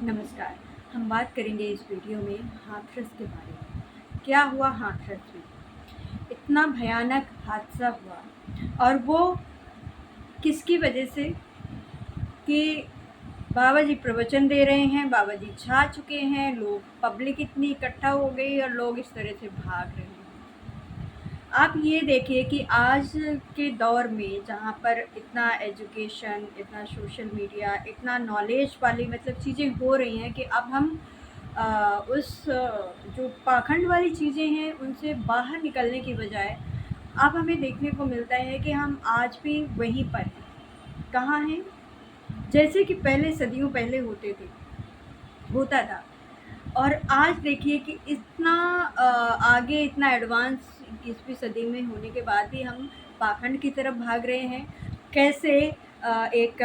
नमस्कार। हम बात करेंगे इस वीडियो में हाथरस के बारे में। क्या हुआ हाथरस में? इतना भयानक हादसा हुआ और वो किसकी वजह से कि बाबा जी प्रवचन दे रहे हैं, बाबा जी छा चुके हैं, लोग पब्लिक इतनी इकट्ठा हो गई और लोग इस तरह से भाग रहे हैं। आप ये देखिए कि आज के दौर में जहाँ पर इतना एजुकेशन, इतना सोशल मीडिया, इतना नॉलेज वाली चीज़ें हो रही हैं कि अब हम जो पाखंड वाली चीज़ें हैं उनसे बाहर निकलने की बजाय अब हमें देखने को मिलता है कि हम आज भी वहीं पर हैं। कहाँ हैं? जैसे कि पहले सदियों पहले होता था। और आज देखिए कि इतना आगे, इतना एडवांस 21वीं सदी में होने के बाद भी हम पाखंड की तरफ भाग रहे हैं। कैसे एक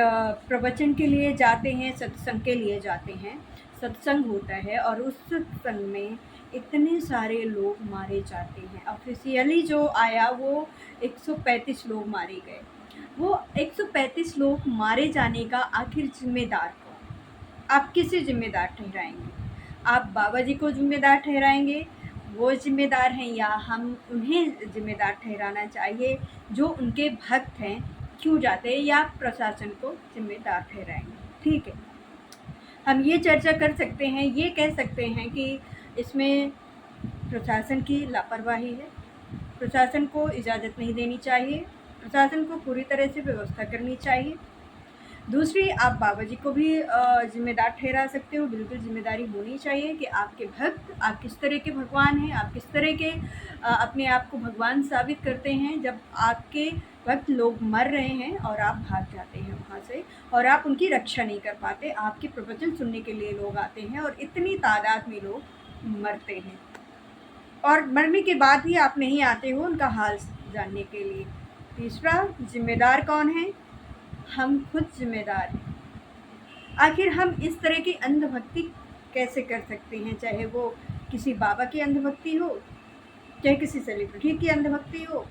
प्रवचन के लिए जाते हैं, सत्संग के लिए जाते हैं, सत्संग होता है और उस सत्संग में इतने सारे लोग मारे जाते हैं। ऑफिशियली जो आया वो 135 लोग मारे गए। वो 135 लोग मारे जाने का आखिर जिम्मेदार कौन? आप किसे जिम्मेदार ठहराएंगे? आप बाबा जी को जिम्मेदार ठहराएंगे, वो जिम्मेदार हैं, या हम उन्हें जिम्मेदार ठहराना चाहिए जो उनके भक्त हैं, क्यों जाते हैं, या प्रशासन को जिम्मेदार ठहराएंगे? ठीक है, हम ये चर्चा कर सकते हैं, ये कह सकते हैं कि इसमें प्रशासन की लापरवाही है। प्रशासन को इजाज़त नहीं देनी चाहिए, प्रशासन को पूरी तरह से व्यवस्था करनी चाहिए। दूसरी, आप बाबा जी को भी ज़िम्मेदार ठहरा सकते हो। बिल्कुल ज़िम्मेदारी होनी चाहिए कि आपके भक्त, आप किस तरह के भगवान हैं, आप किस तरह के अपने आप को भगवान साबित करते हैं जब आपके भक्त लोग मर रहे हैं और आप भाग जाते हैं वहाँ से और आप उनकी रक्षा नहीं कर पाते। आपके प्रवचन सुनने के लिए लोग आते हैं और इतनी तादाद में लोग मरते हैं और मरने के बाद भी आप नहीं आते हो उनका हाल जानने के लिए। तीसरा, जिम्मेदार कौन है? हम खुद जिम्मेदार हैं। आखिर हम इस तरह की अंधभक्ति कैसे कर सकते हैं? चाहे वो किसी बाबा की अंधभक्ति हो, चाहे किसी सेलिब्रिटी की अंधभक्ति हो,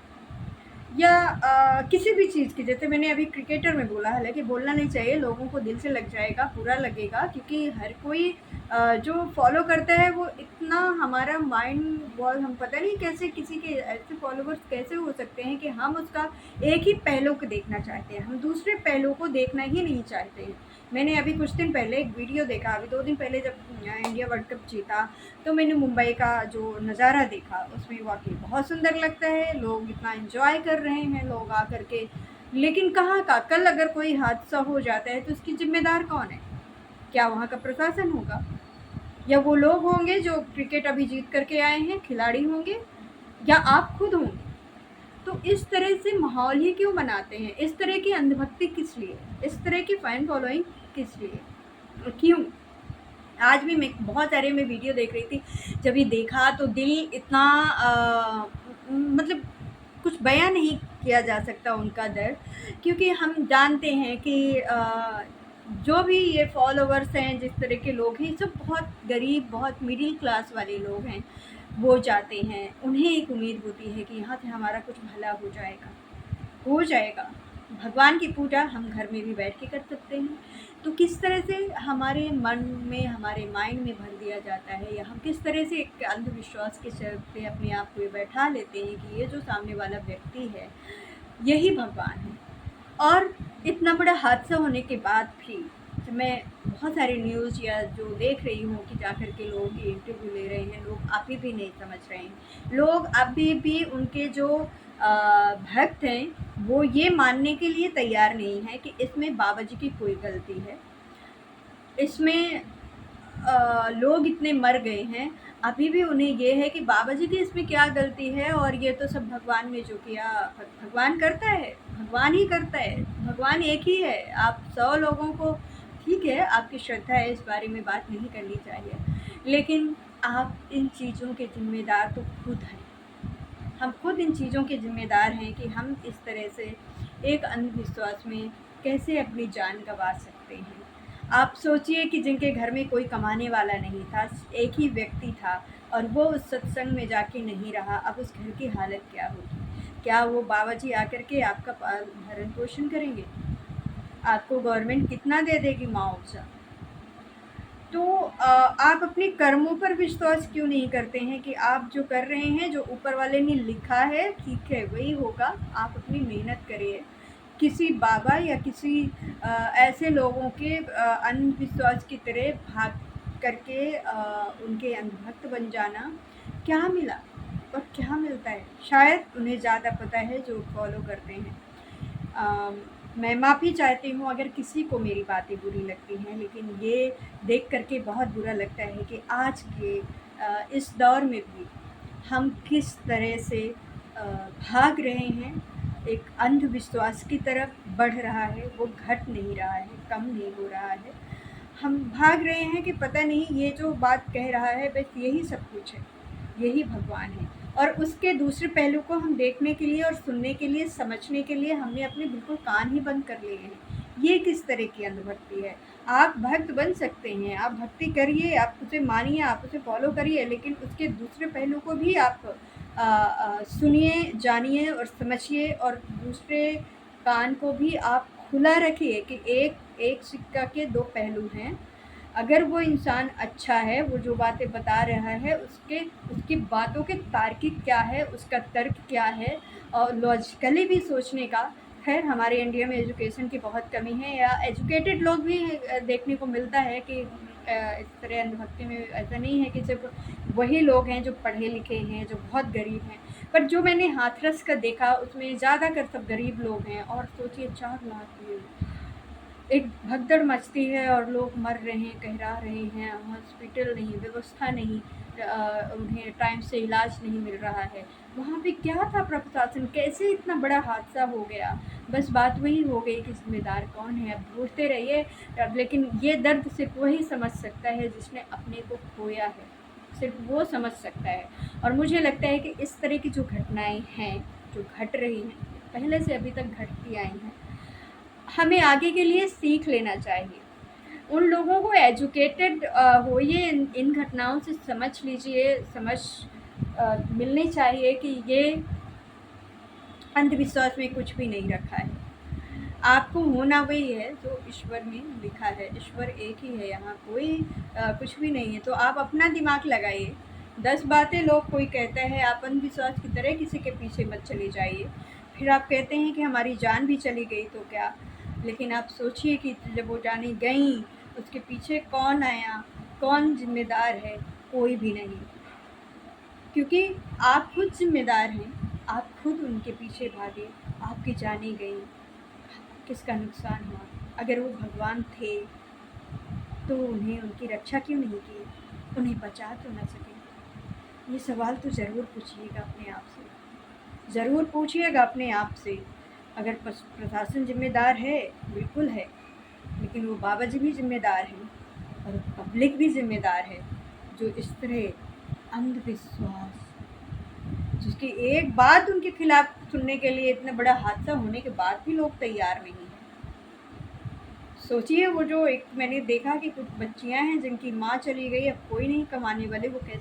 या किसी भी चीज़ की। जैसे मैंने अभी क्रिकेटर में बोला, हालांकि बोलना नहीं चाहिए, लोगों को दिल से लग जाएगा, बुरा लगेगा, क्योंकि हर कोई जो फॉलो करता है वो इतना हमारा माइंड बहुत, हम पता नहीं कैसे किसी के ऐसे फॉलोवर्स कैसे हो सकते हैं कि हम उसका एक ही पहलू को देखना चाहते हैं, हम दूसरे पहलू को देखना ही नहीं चाहते हैं। मैंने अभी कुछ दिन पहले एक वीडियो देखा, अभी 2 दिन पहले जब इंडिया वर्ल्ड कप जीता, तो मैंने मुंबई का जो नज़ारा देखा, उसमें वाकई बहुत सुंदर लगता है। लोग इतना एंजॉय कर रहे हैं, लोग आकर के। लेकिन कहाँ का, कल अगर कोई हादसा हो जाता है तो उसकी जिम्मेदार कौन है? क्या वहाँ का प्रशासन होगा, या वो लोग होंगे जो क्रिकेट अभी जीत करके आए हैं, खिलाड़ी होंगे, या आप खुद होंगे? तो इस तरह से माहौल ही क्यों बनाते हैं? इस तरह की अंधभक्ति किस लिए? इस तरह की फैन फॉलोइंग किस लिए? क्यों? आज भी मैं वीडियो देख रही थी, जब ये देखा तो दिल इतना मतलब कुछ बयां नहीं किया जा सकता उनका दर्द, क्योंकि हम जानते हैं कि जो भी ये फॉलोवर्स हैं, जिस तरह के लोग हैं, सब बहुत गरीब, बहुत मिडिल क्लास वाले लोग हैं। वो जाते हैं, उन्हें एक उम्मीद होती है कि यहाँ से हमारा कुछ भला हो जाएगा। भगवान की पूजा हम घर में भी बैठ के कर सकते हैं। तो किस तरह से हमारे मन में, हमारे माइंड में भर दिया जाता है, या हम किस तरह से एक अंधविश्वास के चर पे अपने आप को ये बैठा लेते हैं कि ये जो सामने वाला व्यक्ति है यही भगवान है। और इतना बड़ा हादसा होने के बाद भी जब मैं बहुत सारे न्यूज़ या जो देख रही हूँ कि जाकर के लोग ये इंटरव्यू ले रहे हैं, लोग अभी भी नहीं समझ रहे हैं। लोग अभी भी, उनके जो भक्त हैं, वो ये मानने के लिए तैयार नहीं है कि इसमें बाबा जी की कोई गलती है। इसमें लोग इतने मर गए हैं, अभी भी उन्हें ये है कि बाबा जी की इसमें क्या गलती है, और ये तो सब भगवान ने जो किया, भगवान करता है, भगवान ही करता है, भगवान एक ही है। आप 100 लोगों को, ठीक है आपकी श्रद्धा है, इस बारे में बात नहीं करनी चाहिए, लेकिन आप इन चीज़ों के ज़िम्मेदार तो खुद हैं। हम खुद इन चीज़ों के ज़िम्मेदार हैं कि हम इस तरह से एक अंधविश्वास में कैसे अपनी जान गंवा सकते हैं। आप सोचिए कि जिनके घर में कोई कमाने वाला नहीं था, एक ही व्यक्ति था, और वो उस सत्संग में जाके नहीं रहा, अब उस घर की हालत क्या होगी? क्या वो बाबा जी आकर के आपका भरण पोषण करेंगे? आपको गवर्नमेंट कितना दे देगी मुआवजा? तो आप अपने कर्मों पर विश्वास क्यों नहीं करते हैं कि आप जो कर रहे हैं, जो ऊपर वाले ने लिखा है, ठीक है वही होगा। आप अपनी मेहनत करिए। किसी बाबा या किसी ऐसे लोगों के अंधविश्वास की तरह भाग करके उनके अंधभक्त बन जाना, क्या मिला और क्या मिलता है, शायद उन्हें ज़्यादा पता है जो फॉलो करते हैं। मैं माफ़ी चाहती हूँ अगर किसी को मेरी बातें बुरी लगती हैं, लेकिन ये देख कर के बहुत बुरा लगता है कि आज के इस दौर में भी हम किस तरह से भाग रहे हैं, एक अंधविश्वास की तरफ बढ़ रहा है, वो घट नहीं रहा है, कम नहीं हो रहा है। हम भाग रहे हैं कि पता नहीं ये जो बात कह रहा है बस यही सब कुछ है, यही भगवान है। और उसके दूसरे पहलू को हम देखने के लिए और सुनने के लिए, समझने के लिए हमने अपने बिल्कुल कान ही बंद कर लिए हैं। ये किस तरह की अंधभक्ति है? आप भक्त बन सकते हैं, आप भक्ति करिए, आप उसे मानिए, आप उसे फॉलो करिए, लेकिन उसके दूसरे पहलू को भी आप सुनिए, जानिए और समझिए, और दूसरे कान को भी आप खुला रखिए कि एक एक सिक्का के दो पहलू हैं। अगर वो इंसान अच्छा है, वो जो बातें बता रहा है, उसकी बातों के तार्किक क्या है, उसका तर्क क्या है, और लॉजिकली भी सोचने का। खैर हमारे इंडिया में एजुकेशन की बहुत कमी है, या एजुकेटेड लोग भी देखने को मिलता है कि इस तरह अंधभक्ति में ऐसा नहीं है कि सिर्फ वही लोग हैं जो पढ़े लिखे हैं, जो बहुत गरीब हैं। पर जो मैंने हाथरस का देखा उसमें ज़्यादातर सब गरीब लोग हैं। और सोचिए 4 लाख एक भगदड़ मचती है और लोग मर रहे हैं, कहरा रहे हैं, हॉस्पिटल नहीं, व्यवस्था नहीं, उन्हें टाइम से इलाज नहीं मिल रहा है। वहाँ पे क्या था प्रशासन, कैसे इतना बड़ा हादसा हो गया? बस बात वही हो गई कि ज़िम्मेदार कौन है। अब ढूँढते रहिए, अब लेकिन ये दर्द सिर्फ वही समझ सकता है जिसने अपने को खोया है, सिर्फ वो समझ सकता है। और मुझे लगता है कि इस तरह की जो घटनाएँ हैं, जो घट रही हैं, पहले से अभी तक घटती आई हैं, हमें आगे के लिए सीख लेना चाहिए। उन लोगों को एजुकेटेड होइए, इन घटनाओं से समझ लीजिए, समझ मिलनी चाहिए कि ये अंधविश्वास में कुछ भी नहीं रखा है। आपको होना वही है जो ईश्वर ने लिखा है। ईश्वर एक ही है, यहाँ कोई कुछ भी नहीं है। तो आप अपना दिमाग लगाइए। 10 बातें लोग कोई कहता है, आप अंधविश्वास की तरह किसी के पीछे मत चले जाइए। फिर आप कहते हैं कि हमारी जान भी चली गई तो क्या? लेकिन आप सोचिए कि जब वो जानें गईं, उसके पीछे कौन आया, कौन ज़िम्मेदार है? कोई भी नहीं। क्योंकि आप खुद ज़िम्मेदार हैं, आप खुद उनके पीछे भागे, आपकी जानें गईं, किसका नुकसान हुआ? अगर वो भगवान थे तो उन्हें उनकी रक्षा क्यों नहीं की? उन्हें बचा क्यों ना सके? ये सवाल तो ज़रूर पूछिएगा अपने आप से, ज़रूर पूछिएगा अपने आप से। अगर प्रशासन ज़िम्मेदार है, बिल्कुल है, लेकिन वो बाबा जी भी ज़िम्मेदार हैं और पब्लिक भी ज़िम्मेदार है, जो इस तरह अंधविश्वास, जिसकी एक बात उनके खिलाफ सुनने के लिए इतना बड़ा हादसा होने के बाद भी लोग तैयार नहीं हैं। सोचिए वो जो एक मैंने देखा कि कुछ बच्चियां हैं जिनकी माँ चली गई, अब कोई नहीं कमाने वाले, वो कैसे